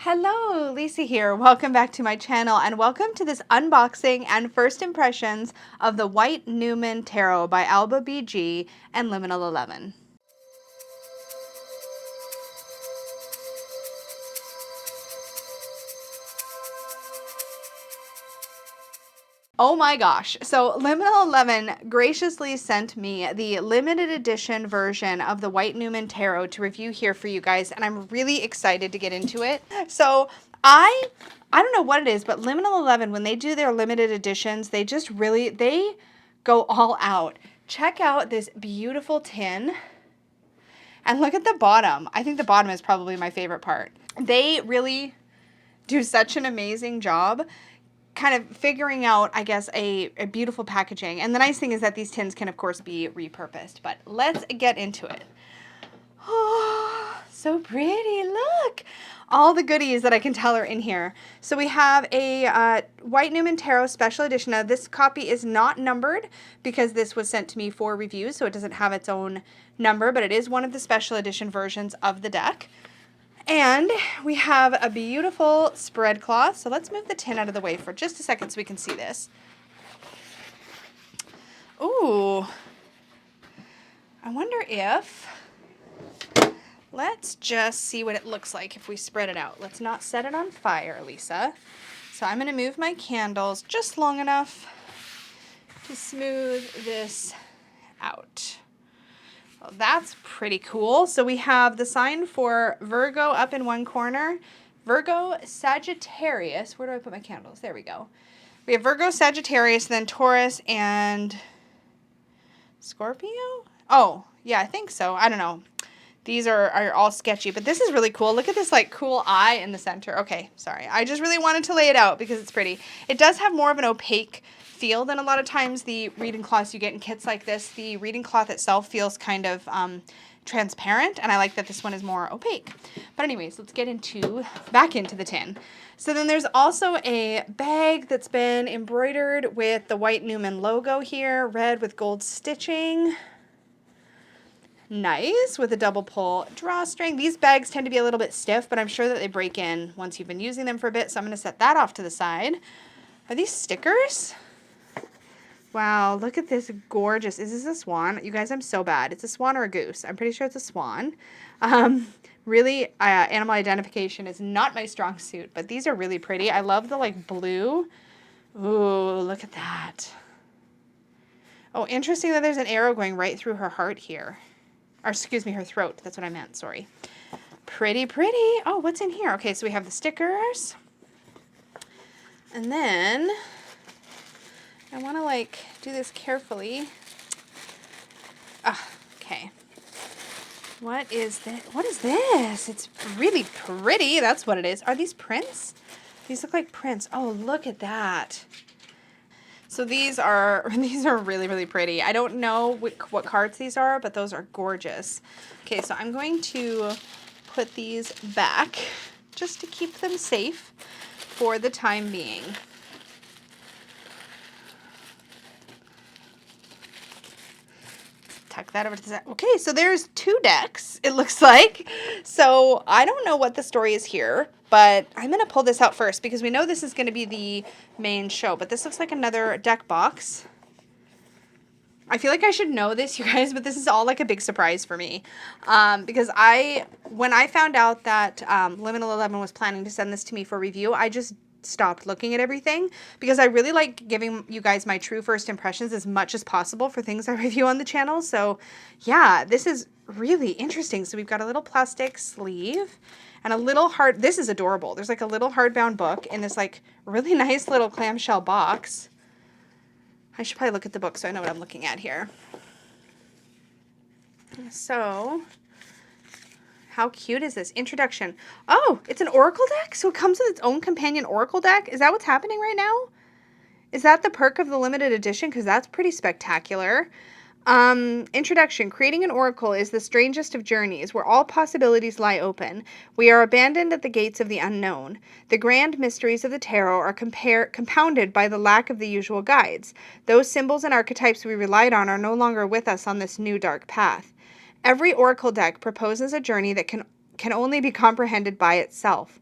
Hello, Lisa here. Welcome back to my channel and welcome to this unboxing and first impressions of the White Numen Tarot by Alba BG and Liminal 11. Oh my gosh. So Liminal 11 graciously sent me the limited edition version of the White Numen Tarot to review here for you guys, and I'm really excited to get into it. So I don't know what it is, but Liminal 11, when they do their limited editions, they just really, they go all out. Check out this beautiful tin. And look at the bottom. I think the bottom is probably my favorite part. They really do such an amazing job kind of figuring out, I guess, a beautiful packaging. And the nice thing is that these tins can, of course, be repurposed. But let's get into it. Oh, so pretty. Look. All the goodies that I can tell are in here. So we have a White Numen Tarot special edition. Now, this copy is not numbered because this was sent to me for review, so it doesn't have its own number, but it is one of the special edition versions of the deck. And we have a beautiful spread cloth. So let's move the tin out of the way for just a second so we can see this. Ooh. I wonder if... Let's just see what it looks like if we spread it out. Let's not set it on fire, Lisa. So I'm going to move my candles just long enough to smooth this out. Well, that's pretty cool. So we have the sign for Virgo up in one corner. Virgo, Sagittarius. Where do I put my candles? There we go. We have Virgo, Sagittarius, then Taurus, and Scorpio? Oh, yeah, I think so. I don't know. These are all sketchy, but this is really cool. Look at this like cool eye in the center. Okay, sorry. I just really wanted to lay it out because it's pretty. It does have more of an opaque feel than a lot of times the reading cloths you get in kits like this. The reading cloth itself feels kind of transparent, and I like that this one is more opaque. But anyways, let's get back into the tin. So then there's also a bag that's been embroidered with the White Numen logo here, red with gold stitching. Nice, with a double pull drawstring. These bags tend to be a little bit stiff, but I'm sure that they break in once you've been using them for a bit, so I'm going to set that off to the side. Are these stickers? Wow, look at this gorgeous. Is this a swan? You guys, I'm so bad. It's a swan or a goose. I'm pretty sure it's a swan. Really, animal identification is not my strong suit, but these are really pretty. I love the like blue. Ooh, look at that. Oh, interesting that there's an arrow going right through her heart here. Or excuse me, her throat. That's what I meant. Sorry. Pretty, pretty. Oh, what's in here? Okay, so we have the stickers. And then I want to like do this carefully. Okay. What is this? What is this? It's really pretty. That's what it is. Are these prints? These look like prints. Oh, look at that. So these are really, really pretty. I don't know what cards these are, but those are gorgeous. Okay, so I'm going to put these back just to keep them safe for the time being. Tuck that over to the side. Okay, so there's two decks, it looks like. So I don't know what the story is here, but I'm going to pull this out first because we know this is going to be the main show. But this looks like another deck box. I feel like I should know this, you guys, but this is all like a big surprise for me. Because when I found out that Liminal 11 was planning to send this to me for review, I just stopped looking at everything because I really like giving you guys my true first impressions as much as possible for things I review on the channel. So yeah, this is really interesting. So we've got a little plastic sleeve and a little this is adorable. There's like a little hardbound book in this like really nice little clamshell box. I should probably look at the book so I know what I'm looking at here. So how cute is this? Introduction. Oh, it's an oracle deck? So it comes with its own companion oracle deck? Is that what's happening right now? Is that the perk of the limited edition? Because that's pretty spectacular. Introduction. Creating an oracle is the strangest of journeys, where all possibilities lie open. We are abandoned at the gates of the unknown. The grand mysteries of the tarot are compounded by the lack of the usual guides. Those symbols and archetypes we relied on are no longer with us on this new dark path. Every oracle deck proposes a journey that can only be comprehended by itself.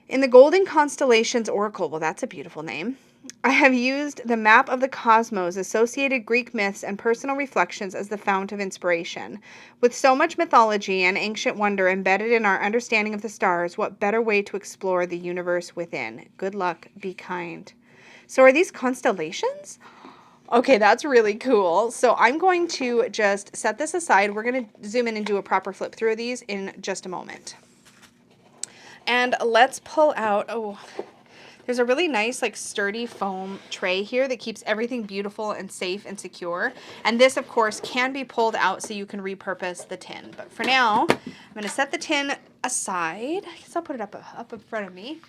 In the Golden Constellations Oracle, well, that's a beautiful name, I have used the map of the cosmos, associated Greek myths, and personal reflections as the fount of inspiration. With so much mythology and ancient wonder embedded in our understanding of the stars, what better way to explore the universe within? Good luck, be kind. So are these constellations? Okay, that's really cool. So I'm going to just set this aside. We're going to zoom in and do a proper flip through of these in just a moment. And let's pull out, oh, there's a really nice, like, sturdy foam tray here that keeps everything beautiful and safe and secure. And this, of course, can be pulled out so you can repurpose the tin. But for now, I'm going to set the tin aside. I guess I'll put it up in front of me.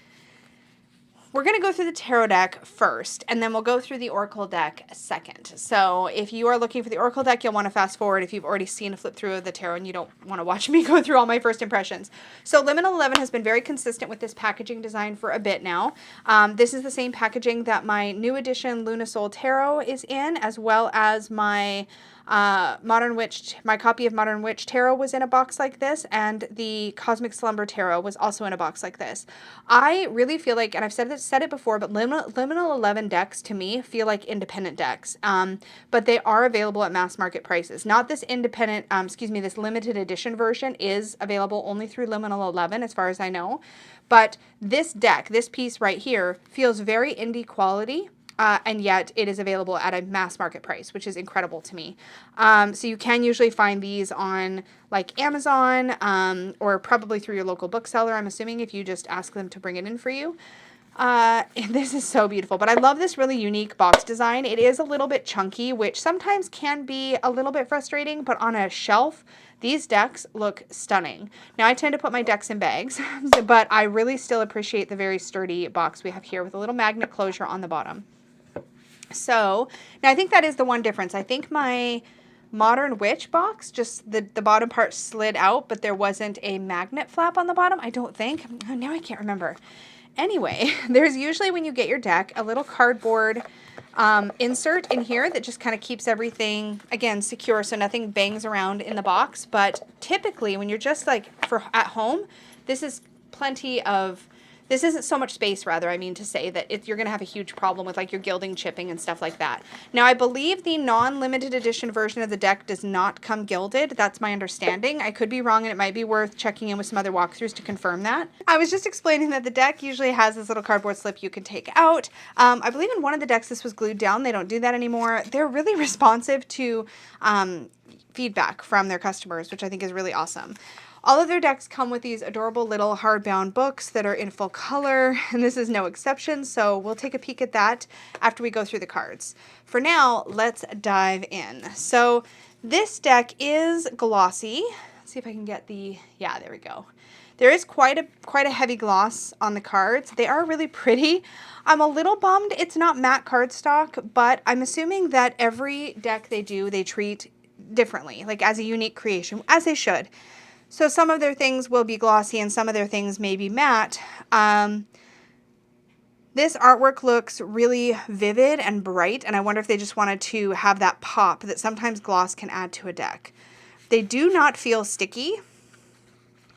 We're going to go through the tarot deck first, and then we'll go through the oracle deck second. So if you are looking for the oracle deck, you'll want to fast forward if you've already seen a flip through of the tarot and you don't want to watch me go through all my first impressions. So Liminal 11 has been very consistent with this packaging design for a bit now. This is the same packaging that my new edition Lunasol Tarot is in, as well as my my copy of Modern Witch Tarot was in a box like this, and the Cosmic Slumber Tarot was also in a box like this. I really feel like, and I've said it before, but Liminal 11 decks to me feel like independent decks, but they are available at mass market prices. Not this independent, this limited edition version is available only through Liminal 11 as far as I know, but this deck, this piece right here, feels very indie quality. And yet it is available at a mass market price, which is incredible to me. So you can usually find these on like Amazon or probably through your local bookseller, I'm assuming, if you just ask them to bring it in for you. This is so beautiful, but I love this really unique box design. It is a little bit chunky, which sometimes can be a little bit frustrating, but on a shelf, these decks look stunning. Now, I tend to put my decks in bags, but I really still appreciate the very sturdy box we have here with a little magnet closure on the bottom. So, now I think that is the one difference. I think my Modern Witch box, just the bottom part slid out, but there wasn't a magnet flap on the bottom, I don't think. Oh, now I can't remember. Anyway, there's usually, when you get your deck, a little cardboard insert in here that just kind of keeps everything, again, secure so nothing bangs around in the box. But typically, when you're just like at home, this is plenty of... This isn't so much space, rather, I mean to say, that you're going to have a huge problem with like your gilding chipping and stuff like that. Now, I believe the non-limited edition version of the deck does not come gilded. That's my understanding. I could be wrong, and it might be worth checking in with some other walkthroughs to confirm that. I was just explaining that the deck usually has this little cardboard slip you can take out. I believe in one of the decks this was glued down. They don't do that anymore. They're really responsive to feedback from their customers, which I think is really awesome. All of their decks come with these adorable little hardbound books that are in full color, and this is no exception, so we'll take a peek at that after we go through the cards. For now, let's dive in. So this deck is glossy. Let's see if I can get yeah, there we go. There is quite a heavy gloss on the cards. They are really pretty. I'm a little bummed it's not matte cardstock, but I'm assuming that every deck they treat differently, like as a unique creation, as they should. So some of their things will be glossy and some of their things may be matte. This artwork looks really vivid and bright, and I wonder if they just wanted to have that pop that sometimes gloss can add to a deck. They do not feel sticky.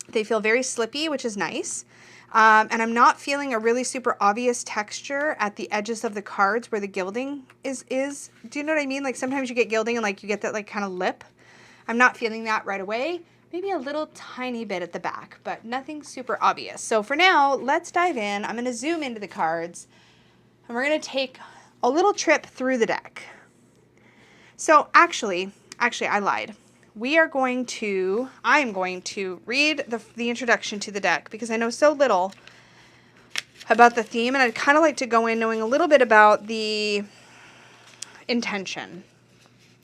They feel very slippy, which is nice. And I'm not feeling a really super obvious texture at the edges of the cards where the gilding is. Do you know what I mean? Like sometimes you get gilding and like you get that like kind of lip. I'm not feeling that right away. Maybe a little tiny bit at the back, but nothing super obvious. So for now, let's dive in. I'm going to zoom into the cards, and we're going to take a little trip through the deck. So actually, I lied. I'm going to read the introduction to the deck because I know so little about the theme, and I'd kind of like to go in knowing a little bit about the intention.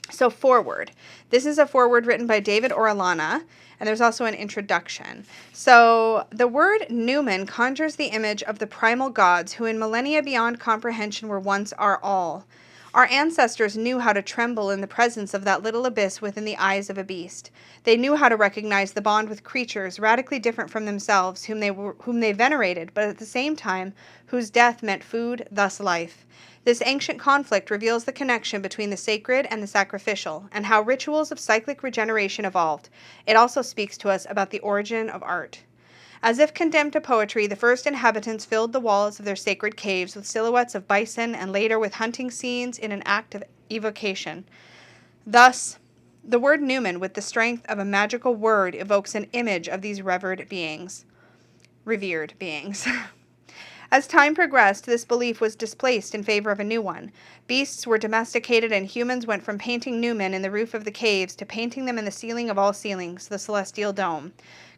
So forward. This is a forward written by David Orellana, and there's also an introduction. So the word Numen conjures the image of the primal gods who in millennia beyond comprehension were once our all. Our ancestors knew how to tremble in the presence of that little abyss within the eyes of a beast. They knew how to recognize the bond with creatures radically different from themselves, whom they venerated, but at the same time, whose death meant food, thus life. This ancient conflict reveals the connection between the sacred and the sacrificial, and how rituals of cyclic regeneration evolved. It also speaks to us about the origin of art. As if condemned to poetry, the first inhabitants filled the walls of their sacred caves with silhouettes of bison and later with hunting scenes in an act of evocation. Thus, the word Numen, with the strength of a magical word, evokes an image of these revered beings. Revered beings. As time progressed, this belief was displaced in favor of a new one. Beasts were domesticated, and humans went from painting Numen in the roof of the caves to painting them in the ceiling of all ceilings, the celestial dome.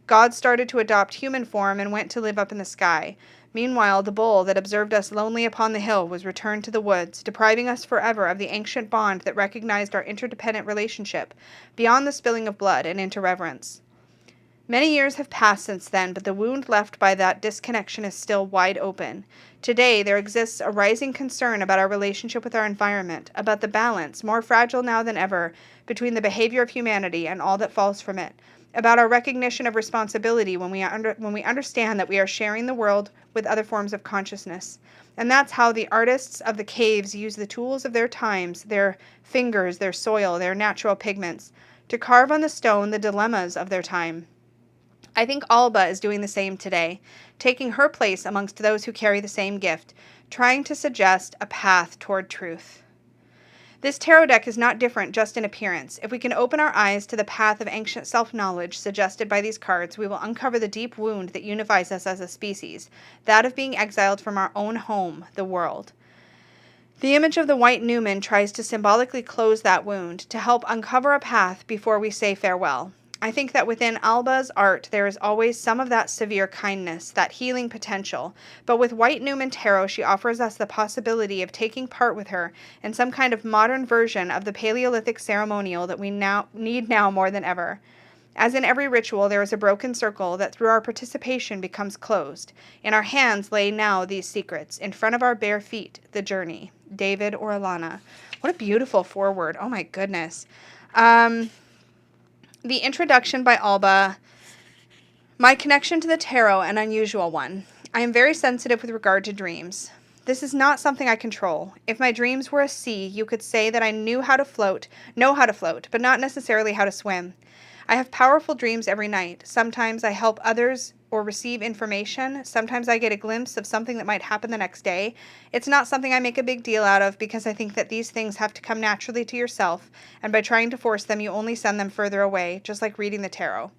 God started to adopt human form and went to live up in the sky. Meanwhile, the bull that observed us lonely upon the hill was returned to the woods, depriving us forever of the ancient bond that recognized our interdependent relationship, beyond the spilling of blood and into reverence. Many years have passed since then, but the wound left by that disconnection is still wide open. Today, there exists a rising concern about our relationship with our environment, about the balance, more fragile now than ever, between the behavior of humanity and all that falls from it, about our recognition of responsibility when we understand that we are sharing the world with other forms of consciousness. And that's how the artists of the caves use the tools of their times, their fingers, their soil, their natural pigments, to carve on the stone the dilemmas of their time. I think Alba is doing the same today, taking her place amongst those who carry the same gift, trying to suggest a path toward truth. This tarot deck is not different just in appearance. If we can open our eyes to the path of ancient self-knowledge suggested by these cards, we will uncover the deep wound that unifies us as a species, that of being exiled from our own home, the world. The image of the White Numen tries to symbolically close that wound, to help uncover a path before we say farewell. I think that within Alba's art there is always some of that severe kindness, that healing potential, but with White Numen Tarot she offers us the possibility of taking part with her in some kind of modern version of the Paleolithic ceremonial that we need now more than ever. As in every ritual, there is a broken circle that through our participation becomes closed. In our hands lay now these secrets, in front of our bare feet, the journey. David or Alana. What a beautiful foreword. Oh my goodness. The introduction by Alba, my connection to the tarot, an unusual one. I am very sensitive with regard to dreams. This is not something I control. If my dreams were a sea, you could say that I know how to float, but not necessarily how to swim. I have powerful dreams every night. Sometimes I help others or receive information. Sometimes I get a glimpse of something that might happen the next day. It's not something I make a big deal out of because I think that these things have to come naturally to yourself, and by trying to force them, you only send them further away, just like reading the tarot.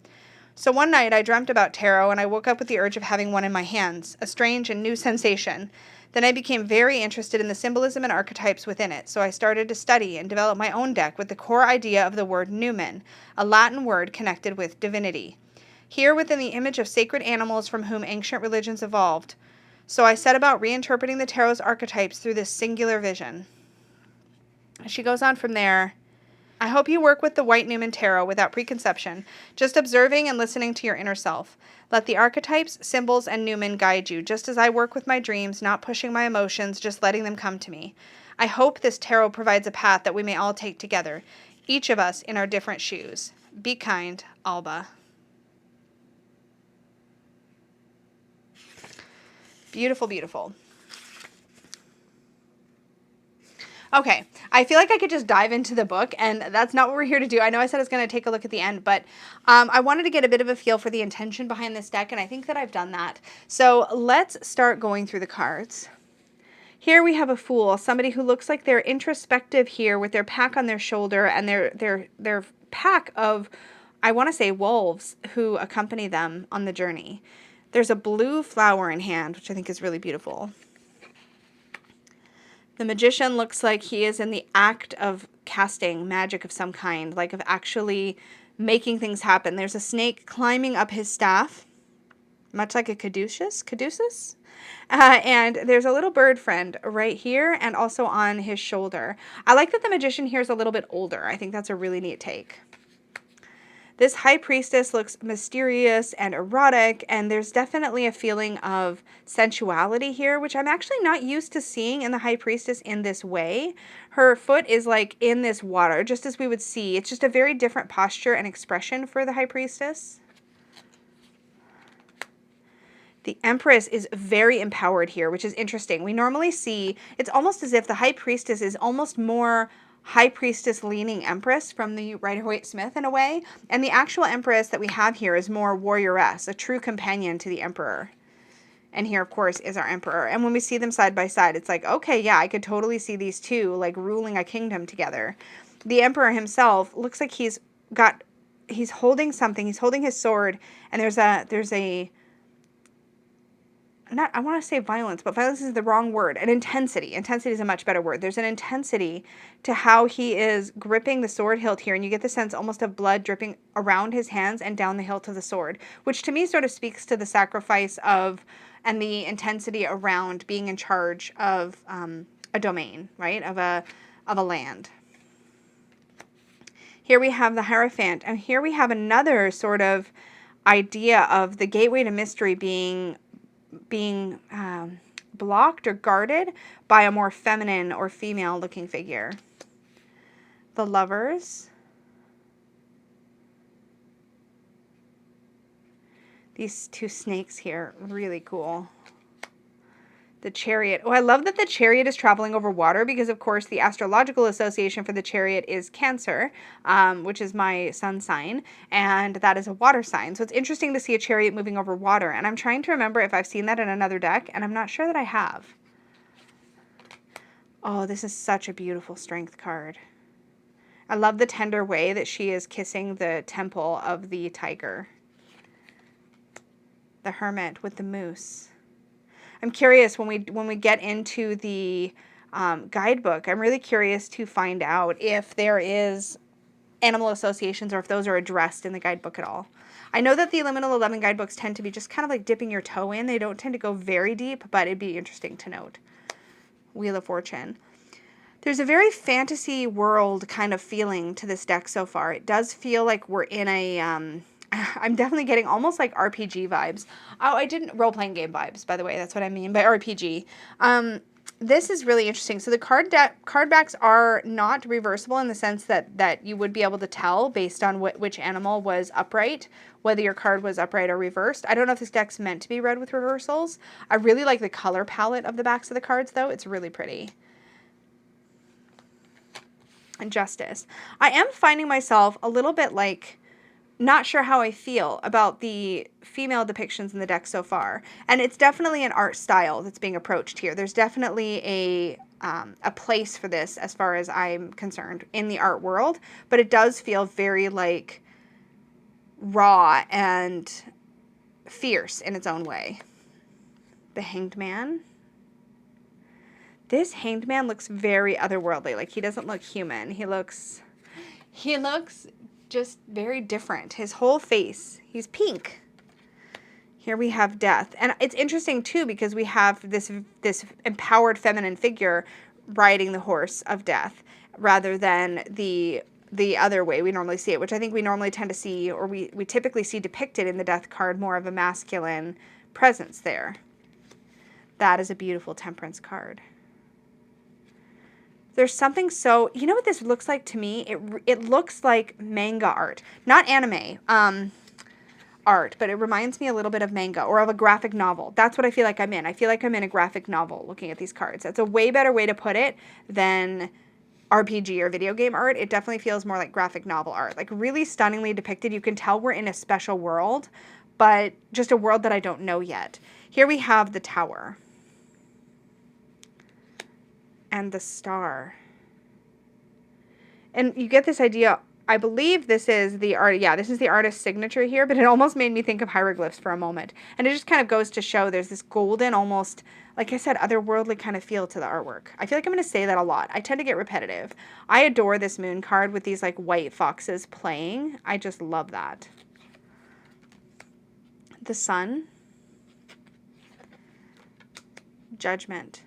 So one night I dreamt about tarot, and I woke up with the urge of having one in my hands, a strange and new sensation. Then I became very interested in the symbolism and archetypes within it, so I started to study and develop my own deck with the core idea of the word Numen, a Latin word connected with divinity. Here within the image of sacred animals from whom ancient religions evolved. So I set about reinterpreting the tarot's archetypes through this singular vision. She goes on from there. I hope you work with the White Numen Tarot without preconception, just observing and listening to your inner self. Let the archetypes, symbols, and Numen guide you, just as I work with my dreams, not pushing my emotions, just letting them come to me. I hope this tarot provides a path that we may all take together, each of us in our different shoes. Be kind, Alba. Beautiful, beautiful. Okay, I feel like I could just dive into the book, and that's not what we're here to do. I know I said I was going to take a look at the end, but I wanted to get a bit of a feel for the intention behind this deck, and I think that I've done that. So let's start going through the cards. Here we have a Fool, somebody who looks like they're introspective here with their pack on their shoulder and their pack of, I want to say, wolves who accompany them on the journey. There's a blue flower in hand, which I think is really beautiful. The Magician looks like he is in the act of casting magic of some kind, like of actually making things happen. There's a snake climbing up his staff, much like a caduceus. And there's a little bird friend right here and also on his shoulder. I like that the Magician here is a little bit older. I think that's a really neat take. This High Priestess looks mysterious and erotic, and there's definitely a feeling of sensuality here, which I'm actually not used to seeing in the High Priestess in this way. Her foot is like in this water, just as we would see. It's just a very different posture and expression for the High Priestess. The Empress is very empowered here, which is interesting. We normally see, it's almost as if the High Priestess is almost more high priestess leaning Empress from the Rider-Waite-Smith in a way. And the actual Empress that we have here is more warrioress, a true companion to the Emperor. And here, of course, is our Emperor. And when we see them side by side, it's like, okay, yeah, I could totally see these two, like, ruling a kingdom together. The Emperor himself looks like he's holding something. He's holding his sword, and I want to say violence, but violence is the wrong word. An intensity. Intensity is a much better word. There's an intensity to how he is gripping the sword hilt here, and you get the sense almost of blood dripping around his hands and down the hilt of the sword, which to me sort of speaks to the sacrifice of and the intensity around being in charge of a domain, right, of a land. Here we have the Hierophant, and here we have another sort of idea of the gateway to mystery being blocked or guarded by a more feminine or female looking figure. The Lovers. These two snakes here, really cool. The Chariot. Oh, I love that the Chariot is traveling over water because, of course, the astrological association for the Chariot is Cancer, which is my sun sign, and that is a water sign. So it's interesting to see a Chariot moving over water, and I'm trying to remember if I've seen that in another deck, and I'm not sure that I have. Oh, this is such a beautiful Strength card. I love the tender way that she is kissing the temple of the tiger. The Hermit with the moose. I'm curious when we get into the guidebook, I'm really curious to find out if there is animal associations or if those are addressed in the guidebook at all. I know that the Liminal 11 guidebooks tend to be just kind of like dipping your toe in. They don't tend to go very deep, but it'd be interesting to note. Wheel of Fortune. There's a very fantasy world kind of feeling to this deck so far. It does feel like we're in a... I'm definitely getting almost like RPG vibes. Oh, I didn't role-playing game vibes, by the way. That's what I mean by RPG. This is really interesting. So the card backs are not reversible in the sense that you would be able to tell based on which animal was upright, whether your card was upright or reversed. I don't know if this deck's meant to be read with reversals. I really like the color palette of the backs of the cards, though. It's really pretty. And Justice. I am finding myself a little bit like... not sure how I feel about the female depictions in the deck so far. And it's definitely an art style that's being approached here. There's definitely a place for this as far as I'm concerned in the art world. But it does feel very like raw and fierce in its own way. The Hanged Man. This Hanged Man looks very otherworldly. Like, he doesn't look human. He looks just very different. His whole face, he's pink. Here we have Death. And it's interesting too because we have this empowered feminine figure riding the horse of Death rather than the other way we normally see it, which I think we normally tend to see, or we typically see depicted in the Death card, more of a masculine presence there. That is a beautiful Temperance card. There's something so... you know what this looks like to me? It looks like manga art. Not anime art, but it reminds me a little bit of manga or of a graphic novel. That's what I feel like I'm in. I feel like I'm in a graphic novel looking at these cards. That's a way better way to put it than RPG or video game art. It definitely feels more like graphic novel art. Like, really stunningly depicted. You can tell we're in a special world, but just a world that I don't know yet. Here we have the Tower. And the Star. And you get this idea, I believe this is the art, yeah, this is the artist's signature here, but it almost made me think of hieroglyphs for a moment. And it just kind of goes to show there's this golden, almost, like I said, otherworldly kind of feel to the artwork. I feel like I'm going to say that a lot. I tend to get repetitive. I adore this moon card with these like white foxes playing. I just love that. The Sun. Judgment.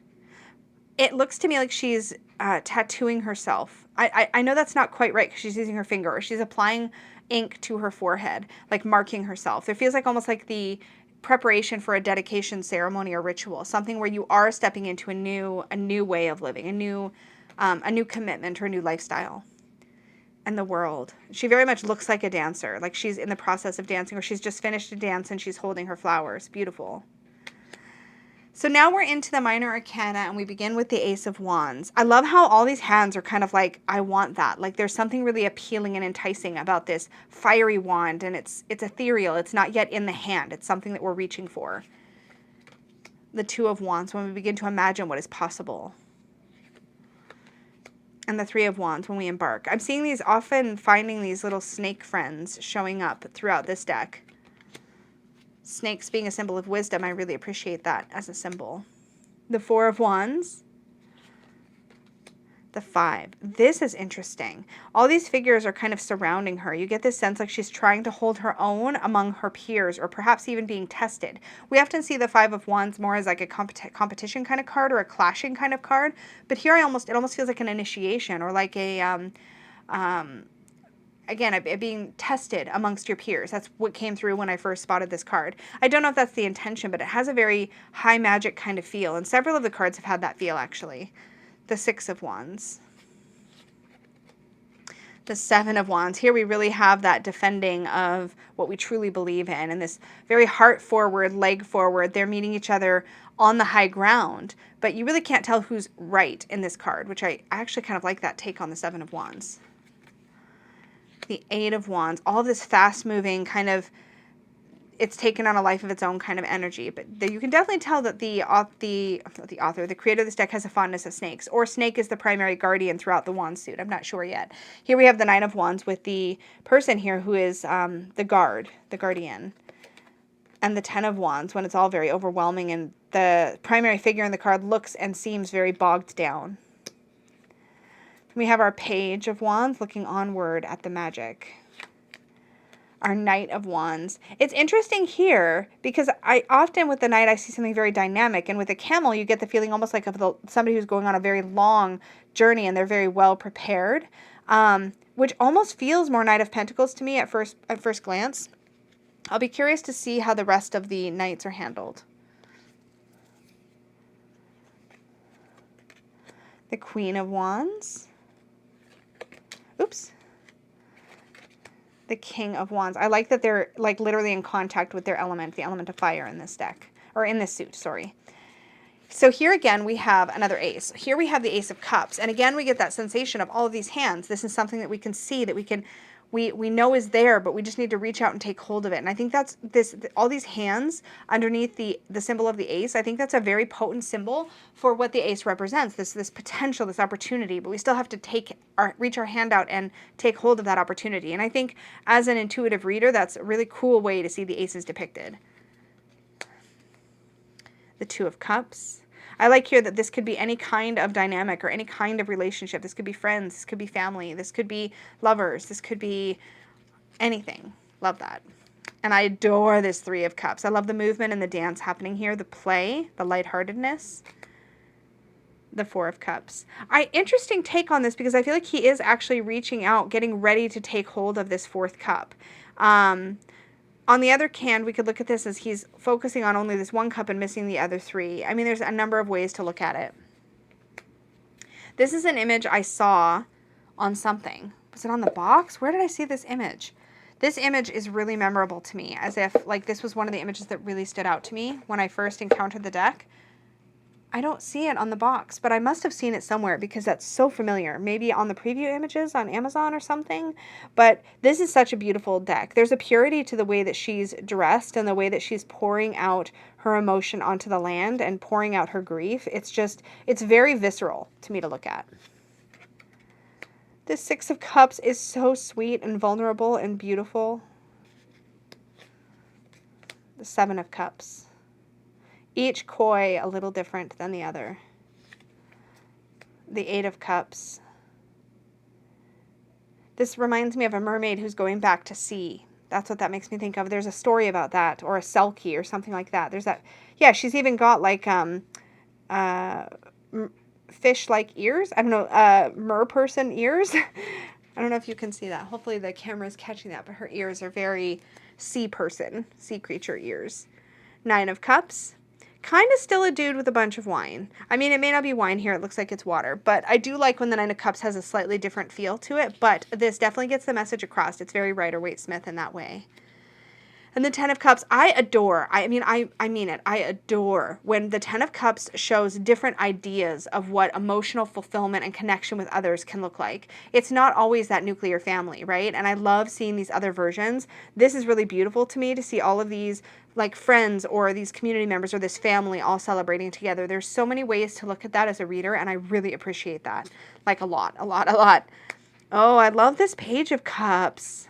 It looks to me like she's tattooing herself. I know that's not quite right because she's using her finger, or she's applying ink to her forehead, like marking herself. It feels like almost like the preparation for a dedication ceremony or ritual, something where you are stepping into a new way of living, a new commitment or a new lifestyle. And the World. She very much looks like a dancer, like she's in the process of dancing, or she's just finished a dance and she's holding her flowers. Beautiful. So now we're into the Minor Arcana, and we begin with the Ace of Wands. I love how all these hands are kind of like, I want that. Like there's something really appealing and enticing about this fiery wand, and it's ethereal. It's not yet in the hand. It's something that we're reaching for. The Two of Wands, when we begin to imagine what is possible. And the Three of Wands, when we embark. I'm seeing these, often finding these little snake friends showing up throughout this deck. Snakes being a symbol of wisdom, I really appreciate that as a symbol. The Four of Wands. The Five. This is interesting. All these figures are kind of surrounding her. You get this sense like she's trying to hold her own among her peers, or perhaps even being tested. We often see the Five of Wands more as like a competition kind of card, or a clashing kind of card. But here it almost feels like an initiation, or like a again, being tested amongst your peers. That's what came through when I first spotted this card. I don't know if that's the intention, but it has a very high magic kind of feel. And several of the cards have had that feel, actually. The Six of Wands. The Seven of Wands. Here we really have that defending of what we truly believe in. And this very heart forward, leg forward. They're meeting each other on the high ground. But you really can't tell who's right in this card, which I actually kind of like that take on the Seven of Wands. The Eight of Wands, all of this fast-moving kind of, it's taken on a life of its own kind of energy. But you can definitely tell that the creator of this deck has a fondness of snakes, or snake is the primary guardian throughout the wand suit. I'm not sure yet. Here we have the Nine of Wands with the person here who is the guardian. And the Ten of Wands, when it's all very overwhelming and the primary figure in the card looks and seems very bogged down. We have our Page of Wands looking onward at the magic. Our Knight of Wands. It's interesting here because I often with the Knight I see something very dynamic, and with a camel you get the feeling almost like of somebody who's going on a very long journey and they're very well prepared, which almost feels more Knight of Pentacles to me at first glance. I'll be curious to see how the rest of the Knights are handled. The Queen of Wands. Oops. The King of Wands. I like that they're like literally in contact with their element, the element of fire in this deck, or in this suit, sorry. So here again we have another ace. Here we have the Ace of Cups, and again we get that sensation of all of these hands. This is something that we can see, that we know is there, but we just need to reach out and take hold of it. And I think that's all these hands underneath the symbol of the ace. I think that's a very potent symbol for what the ace represents. This potential, this opportunity, but we still have to reach our hand out and take hold of that opportunity. And I think as an intuitive reader, that's a really cool way to see the aces depicted. The Two of Cups. I like here that this could be any kind of dynamic or any kind of relationship. This could be friends, this could be family, this could be lovers, this could be anything. Love that. And I adore this Three of Cups. I love the movement and the dance happening here, the play, the lightheartedness. The Four of Cups. Interesting take on this because I feel like he is actually reaching out, getting ready to take hold of this fourth cup. On the other hand, we could look at this as he's focusing on only this one cup and missing the other three. I mean, there's a number of ways to look at it. This is an image I saw on something. Was it on the box? Where did I see this image? This image is really memorable to me, as if like this was one of the images that really stood out to me when I first encountered the deck. I don't see it on the box, but I must have seen it somewhere because that's so familiar. Maybe on the preview images on Amazon or something. But this is such a beautiful deck. There's a purity to the way that she's dressed and the way that she's pouring out her emotion onto the land and pouring out her grief. It's very visceral to me to look at. This Six of Cups is so sweet and vulnerable and beautiful. The Seven of Cups. Each coy a little different than the other. The Eight of Cups. This reminds me of a mermaid who's going back to sea. That's what that makes me think of. There's a story about that, or a selkie or something like that. There's that. Yeah, she's even got like fish-like ears. I don't know, merperson ears. I don't know if you can see that. Hopefully the camera's catching that, but her ears are very sea creature ears. Nine of Cups. Kind of still a dude with a bunch of wine. I mean, it may not be wine here. It looks like it's water. But I do like when the Nine of Cups has a slightly different feel to it. But this definitely gets the message across. It's very Rider-Waite-Smith in that way. And the Ten of Cups, I adore. I mean it. I adore when the Ten of Cups shows different ideas of what emotional fulfillment and connection with others can look like. It's not always that nuclear family, right? And I love seeing these other versions. This is really beautiful to me to see all of these like friends or these community members or this family all celebrating together. There's so many ways to look at that as a reader, and I really appreciate that. Like a lot. Oh, I love this Page of Cups.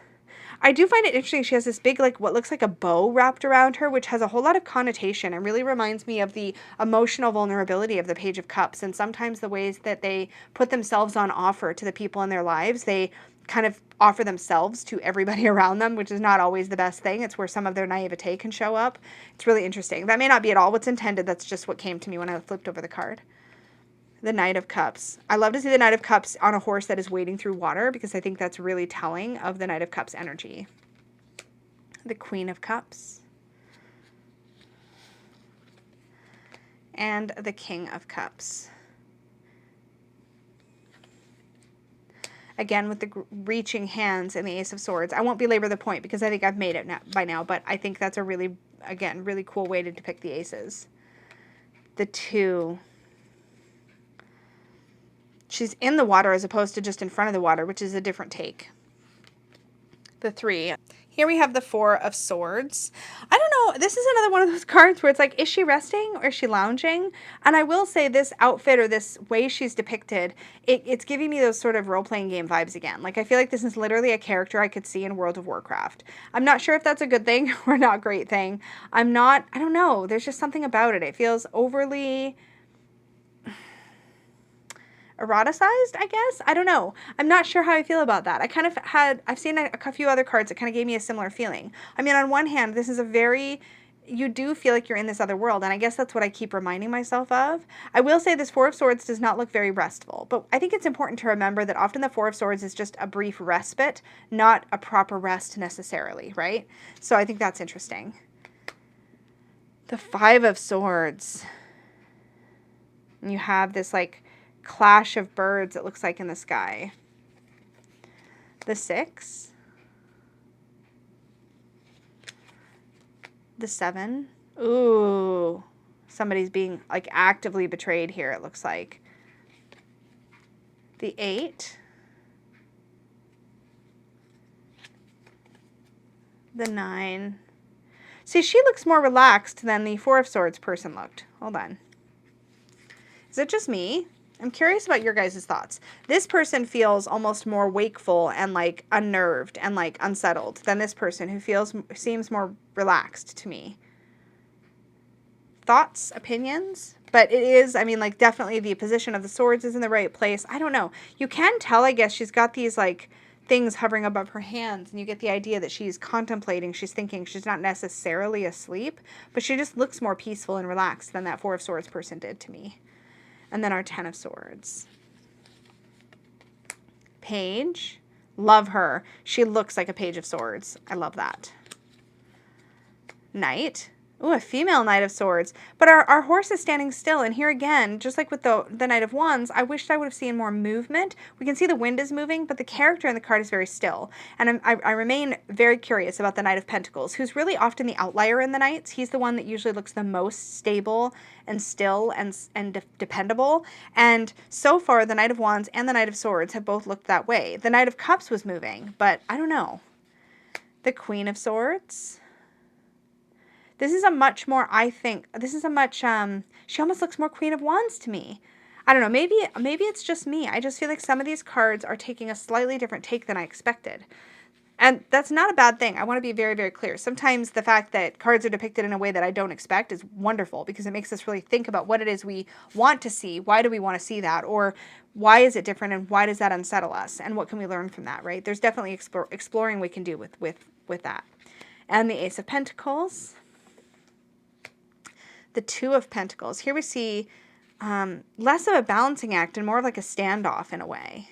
I do find it interesting. She has this big, like, what looks like a bow wrapped around her, which has a whole lot of connotation and really reminds me of the emotional vulnerability of the Page of Cups. And sometimes the ways that they put themselves on offer to the people in their lives, they kind of offer themselves to everybody around them, which is not always the best thing. It's where some of their naivete can show up. It's really interesting. That may not be at all what's intended. That's just what came to me when I flipped over the card. The Knight of Cups. I love to see the Knight of Cups on a horse that is wading through water because I think that's really telling of the Knight of Cups energy. The Queen of Cups. And the King of Cups. Again, with the reaching hands and the Ace of Swords. I won't belabor the point because I think I've made it by now, but I think that's a really, again, really cool way to depict the aces. The Two. She's in the water as opposed to just in front of the water, which is a different take. The Three. Here we have the Four of Swords. I don't know. This is another one of those cards where it's like, is she resting or is she lounging? And I will say this outfit or this way she's depicted, it's giving me those sort of role-playing game vibes again. Like, I feel like this is literally a character I could see in World of Warcraft. I'm not sure if that's a good thing or not a great thing. I don't know. There's just something about it. It feels overly eroticized, I guess. I don't know. I'm not sure how I feel about that. I've seen a few other cards that kind of gave me a similar feeling. I mean, on one hand, this is you do feel like you're in this other world, and I guess that's what I keep reminding myself of. I will say this Four of Swords does not look very restful, but I think it's important to remember that often the Four of Swords is just a brief respite, not a proper rest necessarily, right? So I think that's interesting. The Five of Swords. And you have this, like, clash of birds, it looks like, in the sky. The Six. The Seven. Ooh. Somebody's being, like, actively betrayed here, it looks like. The Eight. The Nine. See, she looks more relaxed than the Four of Swords person looked. Hold on. Is it just me? I'm curious about your guys' thoughts. This person feels almost more wakeful and like unnerved and like unsettled than this person who seems more relaxed to me. Thoughts, opinions? But it is, I mean, like, definitely the position of the swords is in the right place. I don't know. You can tell, I guess, she's got these like things hovering above her hands, and you get the idea that she's contemplating, she's thinking, she's not necessarily asleep, but she just looks more peaceful and relaxed than that Four of Swords person did to me. And then our Ten of Swords. Page. Love her. She looks like a Page of Swords. I love that. Knight. Ooh, a female Knight of Swords. But our horse is standing still. And here again, just like with the Knight of Wands, I wished I would have seen more movement. We can see the wind is moving, but the character in the card is very still. And I remain very curious about the Knight of Pentacles, who's really often the outlier in the Knights. He's the one that usually looks the most stable and still and dependable. And so far, the Knight of Wands and the Knight of Swords have both looked that way. The Knight of Cups was moving, but I don't know. The Queen of Swords. This is a much more, I think, this is a much, she almost looks more Queen of Wands to me. I don't know, maybe it's just me. I just feel like some of these cards are taking a slightly different take than I expected. And that's not a bad thing. I want to be very, very clear. Sometimes the fact that cards are depicted in a way that I don't expect is wonderful because it makes us really think about what it is we want to see. Why do we want to see that? Or why is it different and why does that unsettle us? And what can we learn from that, right? There's definitely exploring we can do with that. And the Ace of Pentacles. The Two of Pentacles. Here we see less of a balancing act and more of like a standoff in a way.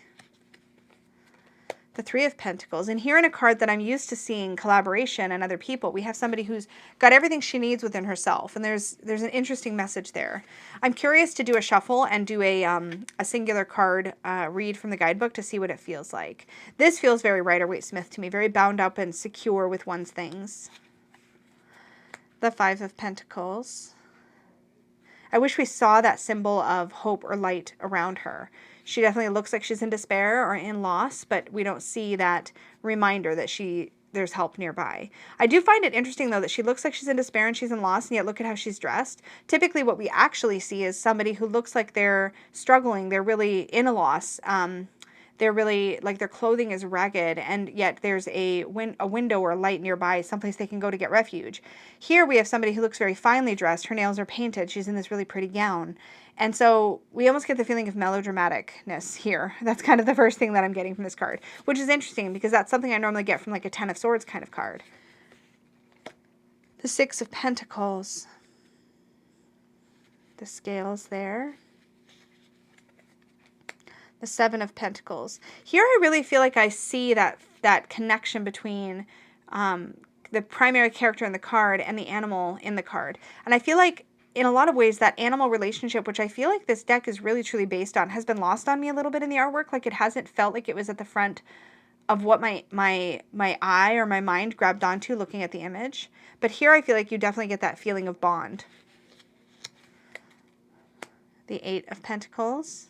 The Three of Pentacles. And here in a card that I'm used to seeing collaboration and other people, we have somebody who's got everything she needs within herself. And there's an interesting message there. I'm curious to do a shuffle and do a singular card read from the guidebook to see what it feels like. This feels very Rider-Waite-Smith to me, very bound up and secure with one's things. the Five of Pentacles. I wish we saw that symbol of hope or light around her. She definitely looks like she's in despair or in loss, but we don't see that reminder that there's help nearby. I do find it interesting, though, that she looks like she's in despair and she's in loss, and yet look at how she's dressed. Typically, what we actually see is somebody who looks like they're struggling. They're really in a loss. They're really, like, their clothing is ragged, and yet there's a window or a light nearby, someplace they can go to get refuge. Here we have somebody who looks very finely dressed. Her nails are painted. She's in this really pretty gown. And so we almost get the feeling of melodramaticness here. That's kind of the first thing that I'm getting from this card, which is interesting because that's something I normally get from like a Ten of Swords kind of card. The Six of Pentacles. The scales there. The Seven of Pentacles. Here I really feel like I see that connection between the primary character in the card and the animal in the card. And I feel like in a lot of ways that animal relationship, which I feel like this deck is really truly based on, has been lost on me a little bit in the artwork. Like it hasn't felt like it was at the front of what my eye or my mind grabbed onto looking at the image. But here I feel like you definitely get that feeling of bond. The Eight of Pentacles.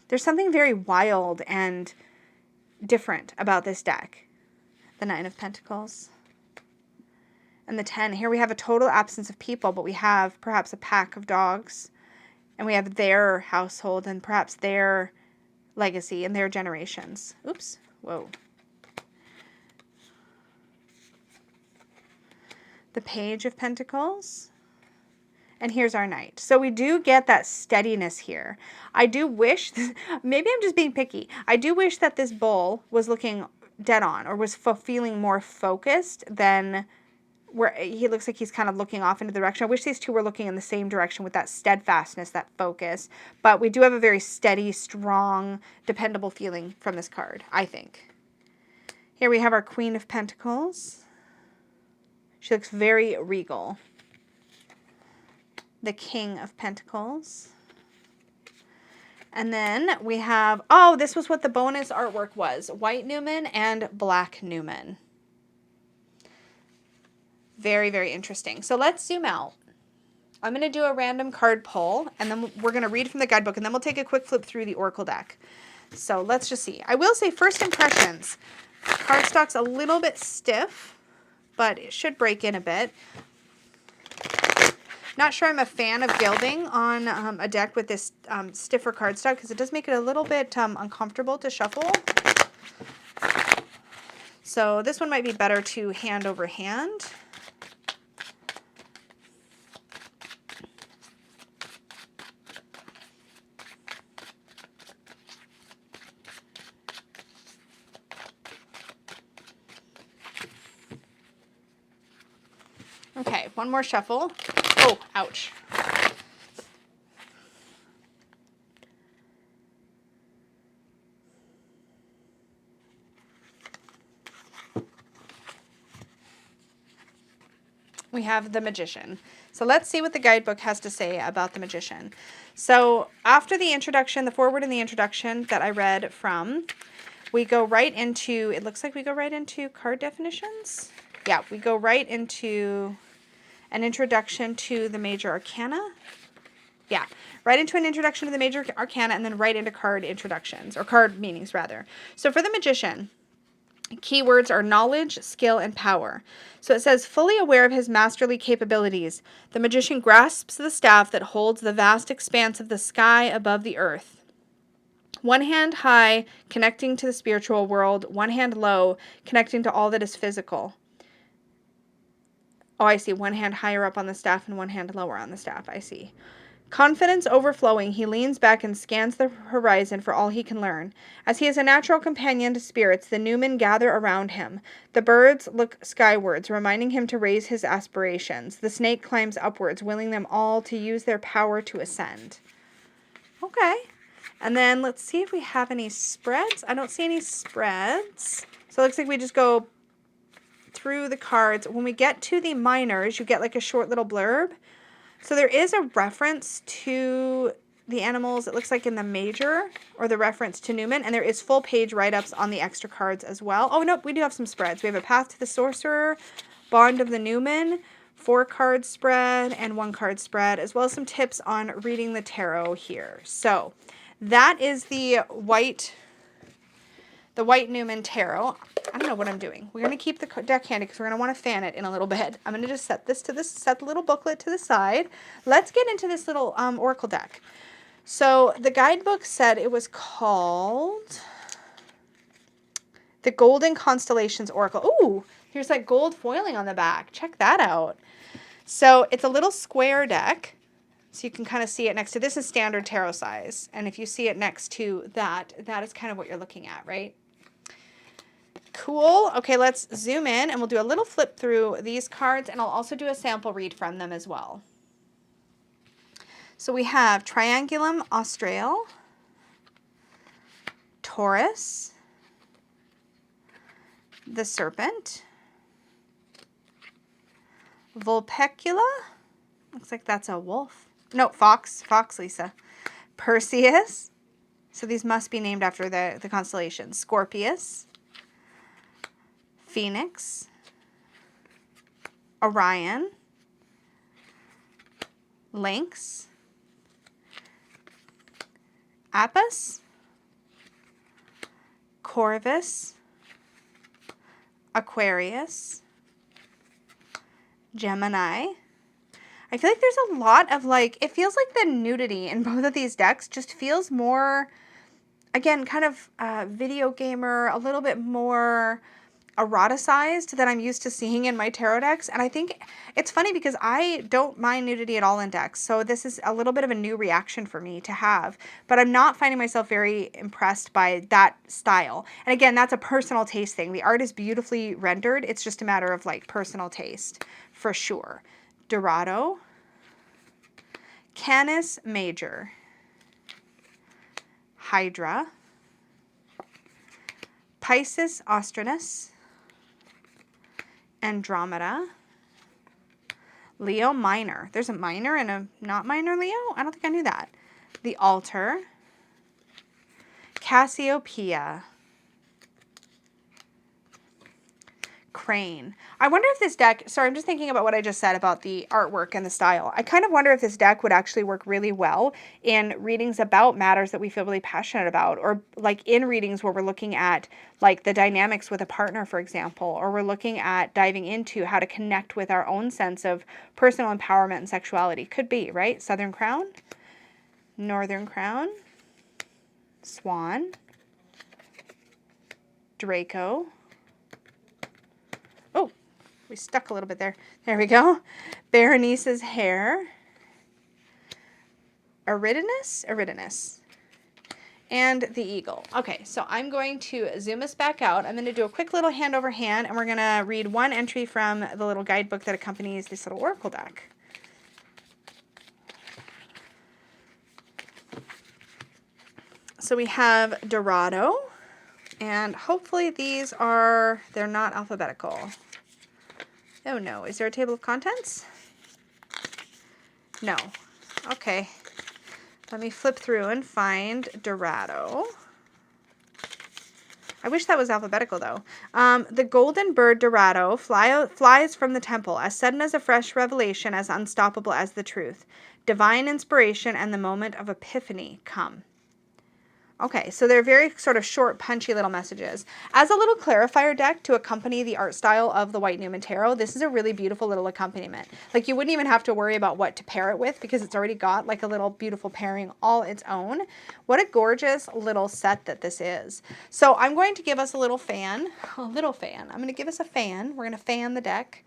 There's something very wild and different about this deck. The Nine of Pentacles. And the 10. Here we have a total absence of people, but we have perhaps a pack of dogs. And we have their household and perhaps their legacy and their generations. Oops. Whoa. The Page of Pentacles. And here's our Knight. So we do get that steadiness here. I do wish, maybe I'm just being picky. I do wish that this bull was looking dead on or was feeling more focused than where he looks like he's kind of looking off into the direction. I wish these two were looking in the same direction with that steadfastness, that focus. But we do have a very steady, strong, dependable feeling from this card, I think. Here we have our Queen of Pentacles. She looks very regal. The King of Pentacles. And then we have, oh, this was what the bonus artwork was. White Numen and Black Numen. Very, very interesting. So let's zoom out. I'm going to do a random card pull, and then we're going to read from the guidebook, and then we'll take a quick flip through the Oracle deck. So let's just see. I will say first impressions. Cardstock's a little bit stiff, but it should break in a bit. Not sure I'm a fan of gilding on a deck with this stiffer cardstock because it does make it a little bit uncomfortable to shuffle. So this one might be better to hand over hand. Okay, one more shuffle. Oh, ouch. We have the Magician. So let's see what the guidebook has to say about the Magician. So after the introduction, the foreword and the introduction that I read from, we go right into, it looks like we go right into card definitions. Yeah, we go right into an introduction to the major arcana. Yeah, right into an introduction to the major arcana and then right into card introductions, or card meanings rather. So for the Magician, keywords are knowledge, skill, and power. So it says, fully aware of his masterly capabilities, the magician grasps the staff that holds the vast expanse of the sky above the earth. One hand high, connecting to the spiritual world, one hand low, connecting to all that is physical. Oh, I see. One hand higher up on the staff and one hand lower on the staff. I see. Confidence overflowing, he leans back and scans the horizon for all he can learn. As he is a natural companion to spirits, the Numen gather around him. The birds look skywards, reminding him to raise his aspirations. The snake climbs upwards, willing them all to use their power to ascend. Okay. And then let's see if we have any spreads. I don't see any spreads. So it looks like we just go through the cards. When we get to the minors, you get like a short little blurb. So there is a reference to the animals, it looks like in the major or the reference to Numen, and there is full page write-ups on the extra cards as well. Oh, no, we do have some spreads. We have a Path to the Sorcerer, Bond of the Numen, 4-card spread, and 1-card spread, as well as some tips on reading the tarot here. So that is the White Numen Tarot. I don't know what I'm doing. We're going to keep the deck handy because we're going to want to fan it in a little bit. I'm going to just set the little booklet to the side. Let's get into this little oracle deck. So the guidebook said it was called the Golden Constellations Oracle. Ooh, here's like gold foiling on the back. Check that out. So it's a little square deck. So you can kind of see it next to, this is standard tarot size. And if you see it next to that, that is kind of what you're looking at, right? Cool. Okay, let's zoom in and we'll do a little flip through these cards, and I'll also do a sample read from them as well. So we have Triangulum Australe, Taurus, the Serpent, Vulpecula, looks like that's a wolf. No, fox, Lisa. Perseus, so these must be named after the constellations. Scorpius, Phoenix, Orion, Lynx, Apis, Corvus, Aquarius, Gemini. I feel like there's a lot of like, it feels like the nudity in both of these decks just feels more, again, kind of video gamer, a little bit more eroticized than I'm used to seeing in my tarot decks. And I think it's funny because I don't mind nudity at all in decks. So this is a little bit of a new reaction for me to have, but I'm not finding myself very impressed by that style. And again, that's a personal taste thing. The art is beautifully rendered. It's just a matter of like personal taste for sure. Dorado, Canis Major, Hydra, Pisces Austrinus, Andromeda, Leo Minor. There's a minor and a not minor Leo? I don't think I knew that. The Altar, Cassiopeia, Crane. I wonder if this deck, sorry, I'm just thinking about what I just said about the artwork and the style. I kind of wonder if this deck would actually work really well in readings about matters that we feel really passionate about, or like in readings where we're looking at like the dynamics with a partner, for example, or we're looking at diving into how to connect with our own sense of personal empowerment and sexuality. Could be, right? Southern Crown, Northern Crown, Swan, Draco. Oh, we stuck a little bit there. There we go. Berenice's Hair, Eridanus, and the Eagle. Okay, so I'm going to zoom us back out. I'm going to do a quick little hand over hand, and we're going to read one entry from the little guidebook that accompanies this little oracle deck. So we have Dorado, and hopefully these are, they're not alphabetical. Oh no, is there a table of contents? No. Okay. Let me flip through and find Dorado. I wish that was alphabetical though. The golden bird Dorado flies from the temple, as sudden as a fresh revelation, as unstoppable as the truth. Divine inspiration and the moment of epiphany come. Okay, so they're very sort of short, punchy little messages. As a little clarifier deck to accompany the art style of the White Numen Tarot, this is a really beautiful little accompaniment. Like you wouldn't even have to worry about what to pair it with because it's already got like a little beautiful pairing all its own. What a gorgeous little set that this is. So I'm going to give us a little fan. I'm going to give us a fan. We're going to fan the deck.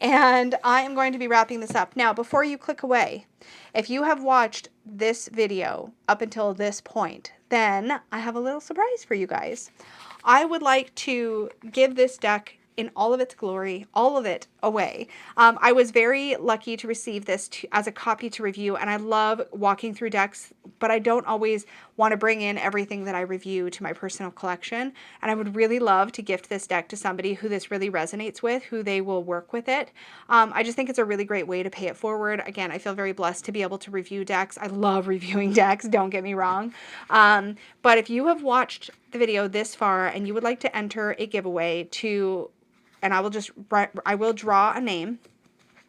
And I am going to be wrapping this up. Now, before you click away, if you have watched this video up until this point, then I have a little surprise for you guys. I would like to give this deck in all of its glory, all of it away. I was very lucky to receive this as a copy to review, and I love walking through decks but I don't always want to bring in everything that I review to my personal collection. And I would really love to gift this deck to somebody who this really resonates with, who they will work with it. I just think it's a really great way to pay it forward. Again, I feel very blessed to be able to review decks. I love reviewing decks, don't get me wrong. But if you have watched the video this far and you would like to enter a giveaway to, and I will draw a name,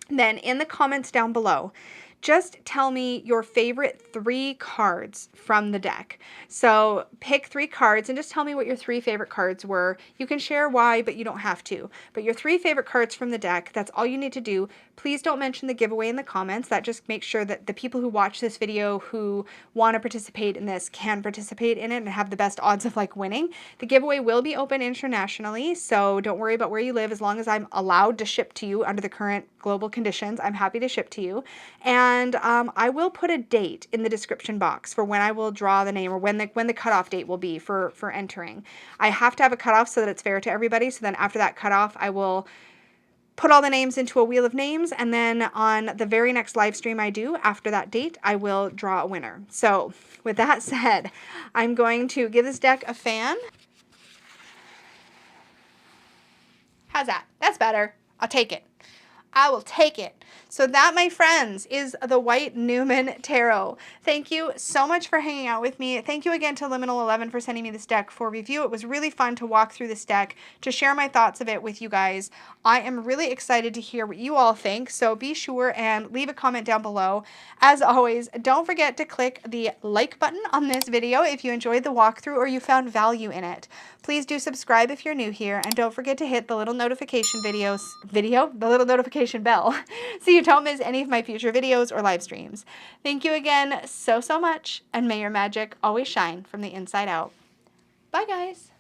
then in the comments down below, just tell me your favorite 3 cards from the deck. So pick 3 cards and just tell me what your 3 favorite cards were. You can share why, but you don't have to. But your 3 favorite cards from the deck, that's all you need to do. Please don't mention the giveaway in the comments. That just makes sure that the people who watch this video who want to participate in this can participate in it and have the best odds of like winning. The giveaway will be open internationally, so don't worry about where you live. As long as I'm allowed to ship to you under the current global conditions, I'm happy to ship to you. And I will put a date in the description box for when I will draw the name, or when the cutoff date will be for entering. I have to have a cutoff so that it's fair to everybody. So then after that cutoff, I will put all the names into a wheel of names, and then on the very next live stream I do after that date, I will draw a winner. So with that said, I'm going to give this deck a fan. How's that? That's better. I'll take it. I will take it. So that, my friends, is the White Numen Tarot. Thank you so much for hanging out with me. Thank you again to Liminal 11 for sending me this deck for review. It was really fun to walk through this deck, to share my thoughts of it with you guys. I am really excited to hear what you all think, so be sure and leave a comment down below. As always, don't forget to click the like button on this video if you enjoyed the walkthrough or you found value in it. Please do subscribe if you're new here, and don't forget to hit the little notification bell so you don't miss any of my future videos or live streams. Thank you again so much, and may your magic always shine from the inside out. Bye, guys.